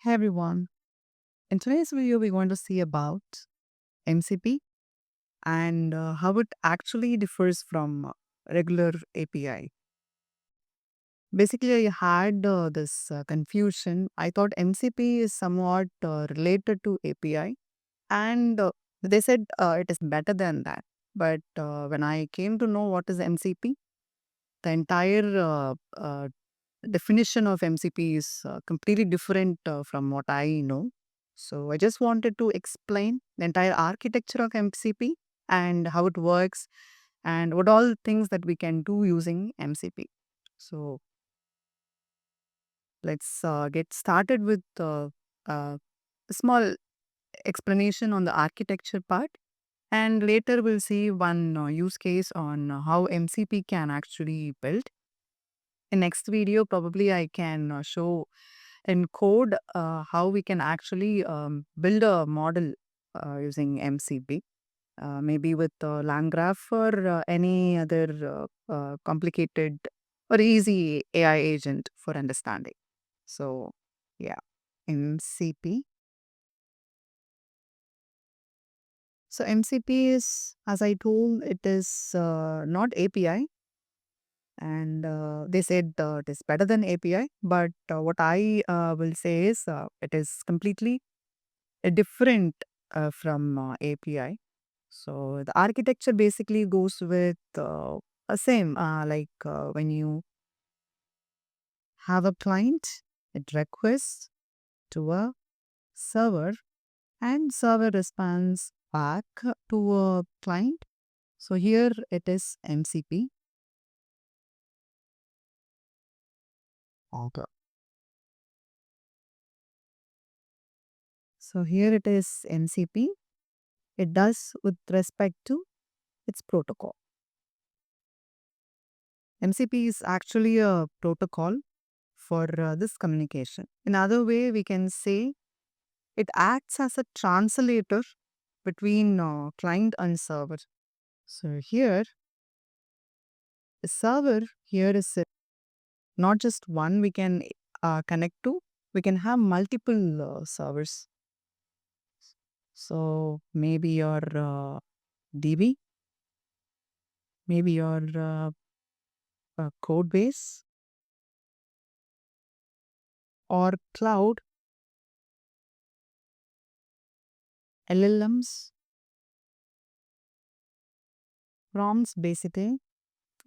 Hey everyone. In today's video, we're going to see about MCP and how it actually differs from regular API. Basically, I had this confusion. I thought MCP is somewhat related to API, and they said it is better than that. But when I came to know what is MCP, the entire definition of MCP is completely different from what I know. So I just wanted to explain the entire architecture of MCP and how it works and what all things that we can do using MCP. So let's get started with a small explanation on the architecture part. And later we'll see one use case on how MCP can actually build. In next video, probably I can show in code how we can actually build a model using MCP, maybe with LangGraph or any other complicated or easy AI agent for understanding. So, yeah, MCP. So, MCP is, as I told, it is not API. And they said it is better than API, but what I will say is it is completely different from API. So the architecture basically goes with same like when you have a client, it requests to a server and server responds back to a client. So here it is MCP. Okay. So here it is MCP. It does with respect to its protocol. MCP is actually a protocol for this communication. In other way, we can say it acts as a translator between client and server. So here, the server here is not just one we can connect to. We can have multiple servers. So maybe your DB, maybe your code base or cloud, LLMs, prompts basically.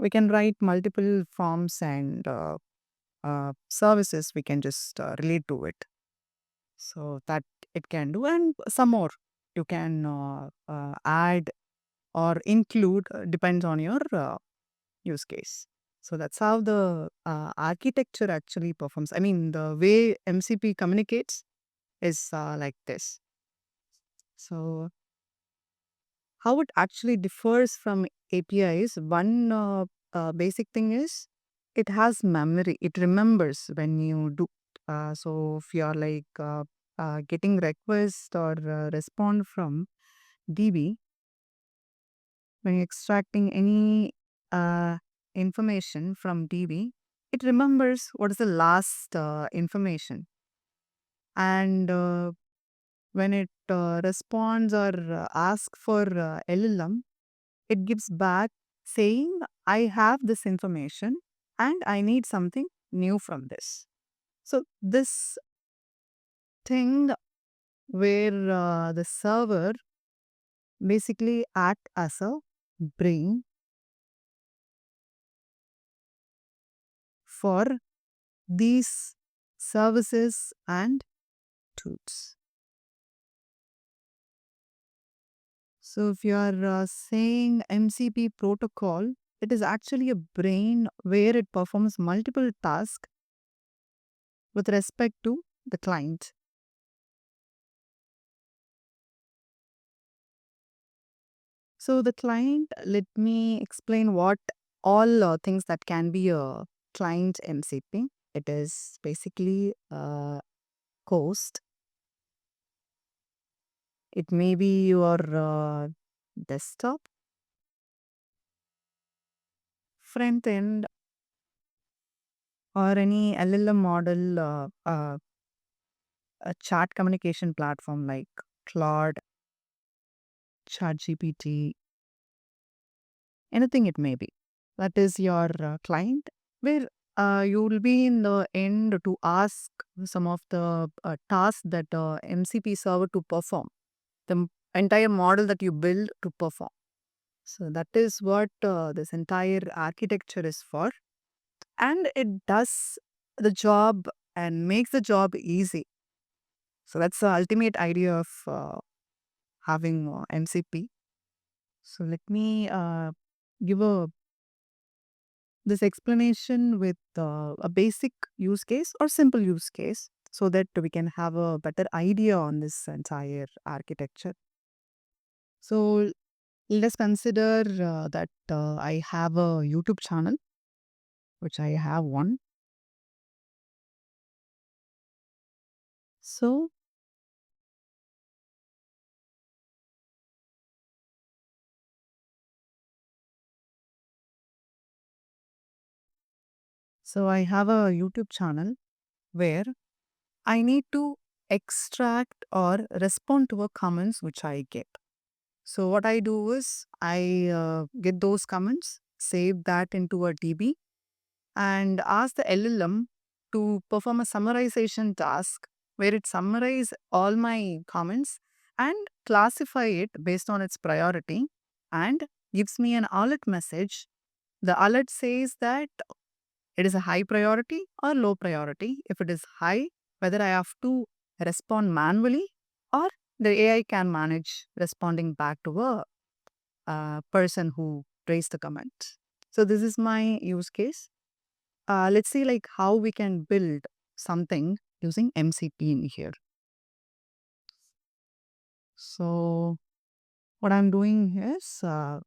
We can write multiple forms and services we can just relate to it. So that it can do, and some more you can add or include, depends on your use case. So that's how the architecture actually performs. I mean, the way MCP communicates is like this. So how it actually differs from APIs, one basic thing is it has memory. It remembers when you do. So if you are like getting request or respond from DB, when you're extracting any information from DB, it remembers what is the last information. And when it responds or asks for LLM, it gives back saying, I have this information and I need something new from this. So, this thing where the server basically act as a brain for these services and tools. So, if you are saying MCP protocol, it is actually a brain where it performs multiple tasks with respect to the client. So the client, let me explain what all things that can be a client MCP. It is basically host. It may be your desktop, front end, or any LLM model a chat communication platform like Claude, ChatGPT, anything it may be. That is your client, where you will be in the end to ask some of the tasks that MCP server to perform, the entire model that you build to perform. So that is what this entire architecture is for. And it does the job and makes the job easy. So that's the ultimate idea of having MCP. So let me give this explanation with a basic use case or simple use case so that we can have a better idea on this entire architecture. So let us consider that I have a YouTube channel, which I have one. So I have a YouTube channel where I need to extract or respond to a comments which I get. So what I do is I get those comments, save that into a DB, and ask the LLM to perform a summarization task where it summarizes all my comments and classify it based on its priority and gives me an alert message. The alert says that it is a high priority or low priority. If it is high, whether I have to respond manually or the AI can manage responding back to a person who raised the comment. So this is my use case. Let's see like how we can build something using MCP in here. So what I'm doing is I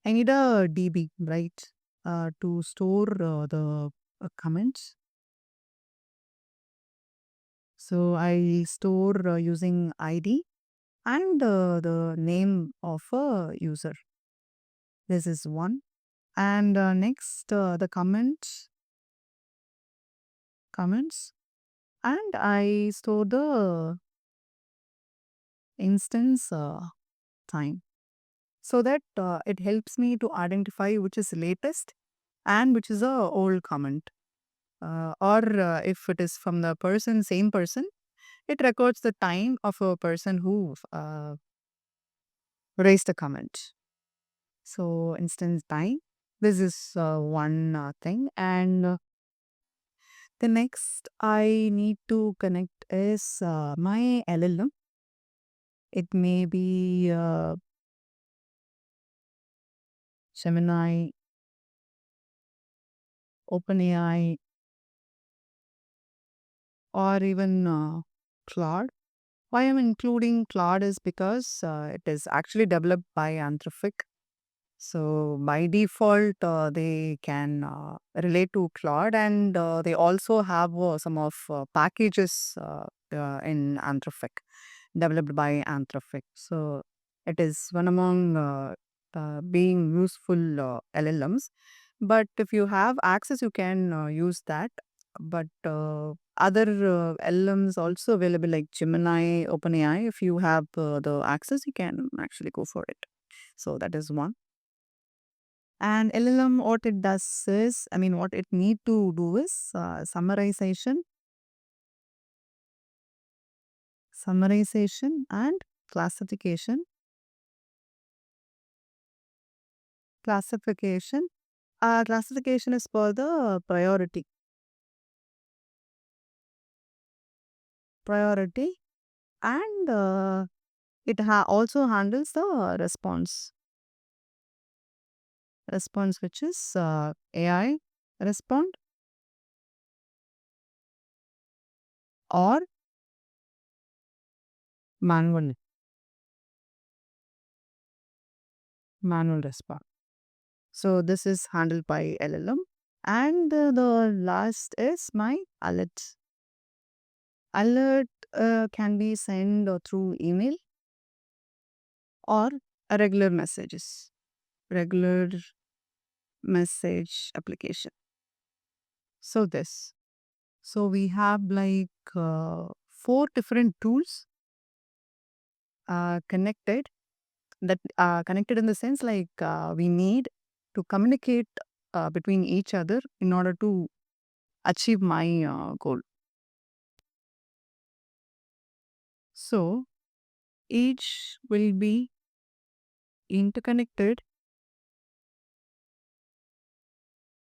need a DB, right, to store the comments. So I store using ID and the name of a user. This is one. And next the comments, and I store the instance time so that it helps me to identify which is latest and which is a old comment. Or if it is from the same person, it records the time of a person who raised a comment. So instance time. This is one thing. And the next I need to connect is my LLM. It may be Gemini, OpenAI, or even Claude. Why I'm including Claude is because it is actually developed by Anthropic. So by default, they can relate to Claude, and they also have some of packages in Anthropic, developed by Anthropic. So it is one among being useful LLMs. But if you have access, you can use that. But other LLMs also available like Gemini, OpenAI. If you have the access, you can actually go for it. So that is one. And LLM, what it does is, I mean, what it need to do is summarization and classification. Classification. Classification is for the priority, and it also handles the response, which is AI respond or manual manual respond. So this is handled by LLM. And the last is my alert. Alert can be sent through email or regular messages, regular message application. So this. So we have like four different tools connected, that connected in the sense like we need to communicate between each other in order to achieve my goal. So each will be interconnected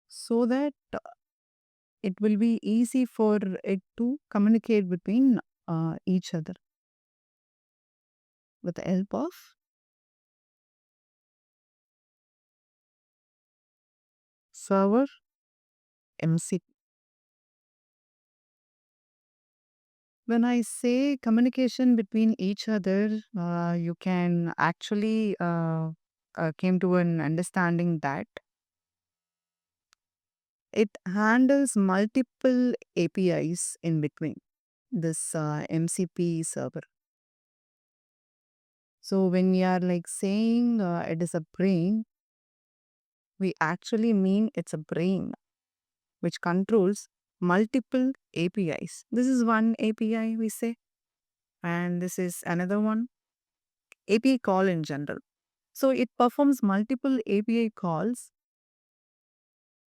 so that it will be easy for it to communicate between each other with the help of server MCP. When I say communication between each other, you can actually came to an understanding that it handles multiple APIs in between this MCP server. So when we are like saying it is a brain, we actually mean it's a brain which controls multiple APIs. This is one API we say, and this is another one, API call in general. So it performs multiple API calls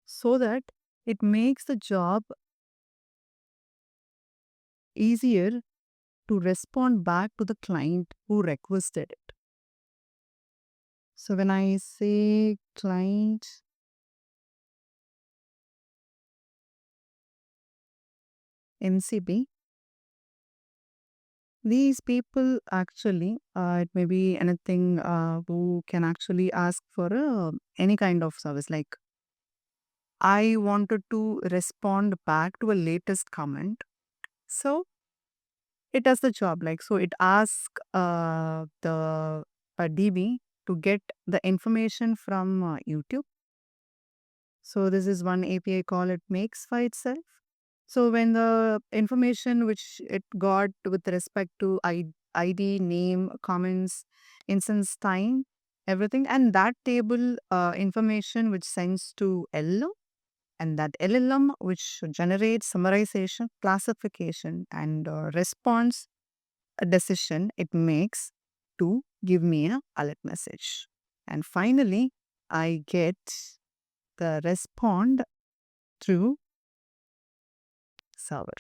so that it makes the job easier to respond back to the client who requested it. So when I say client MCP, these people actually, it may be anything who can actually ask for any kind of service. Like I wanted to respond back to a latest comment. So it does the job. Like, so it asks the DB to get the information from YouTube. So this is one API call it makes for itself. So when the information which it got with respect to ID, name, comments, instance time, everything, and that table information which sends to LLM, and that LLM which generates summarization, classification, and response a decision it makes to give me a alert message. And finally, I get the respond through server.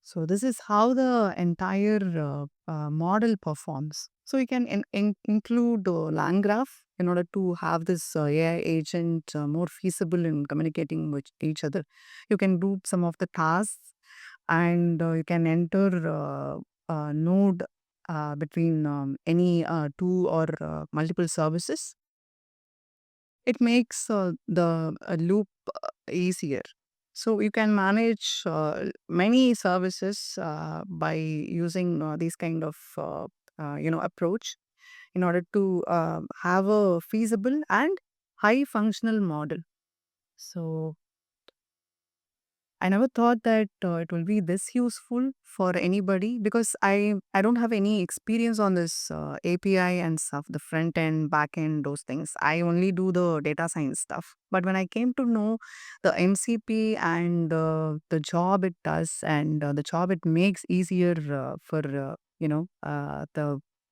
So this is how the entire model performs. So you can include LangGraph in order to have this AI agent more feasible in communicating with each other. You can do some of the tasks, and you can enter node between any two or multiple services. It makes the loop easier. So you can manage many services by using these kind of approach in order to have a feasible and high functional model. So I never thought that it will be this useful for anybody, because I don't have any experience on this API and stuff, the front end, back end, those things. I only do the data science stuff. But when I came to know the MCP and the job it does, and the job it makes easier for the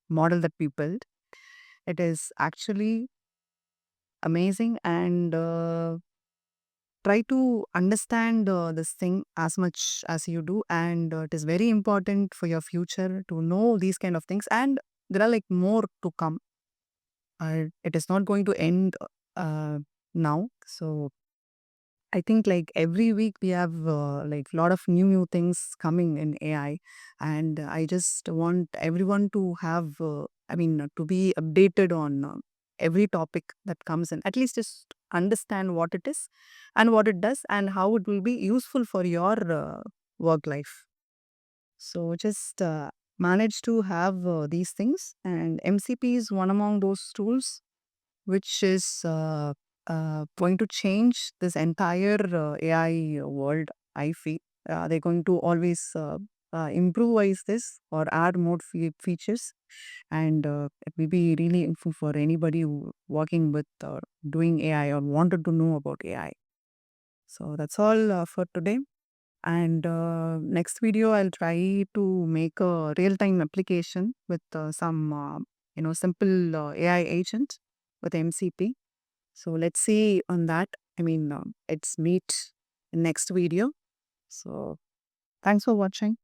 model that we built, it is actually amazing. And try to understand this thing as much as you do, and it is very important for your future to know these kind of things, and there are like more to come. It is not going to end uh, now. So I think like every week we have like lot of new things coming in AI, and I just want everyone to have to be updated on every topic that comes in, at least just understand what it is and what it does and how it will be useful for your work life. So just manage to have these things, and MCP is one among those tools which is going to change this entire AI world. I feel they're going to always improvise this or add more features, and it will be really helpful for anybody working with doing AI or wanted to know about AI. So that's all for today. And next video, I'll try to make a real-time application with some simple AI agent with MCP. So let's see on that. I mean, it's meet in next video. So thanks for watching.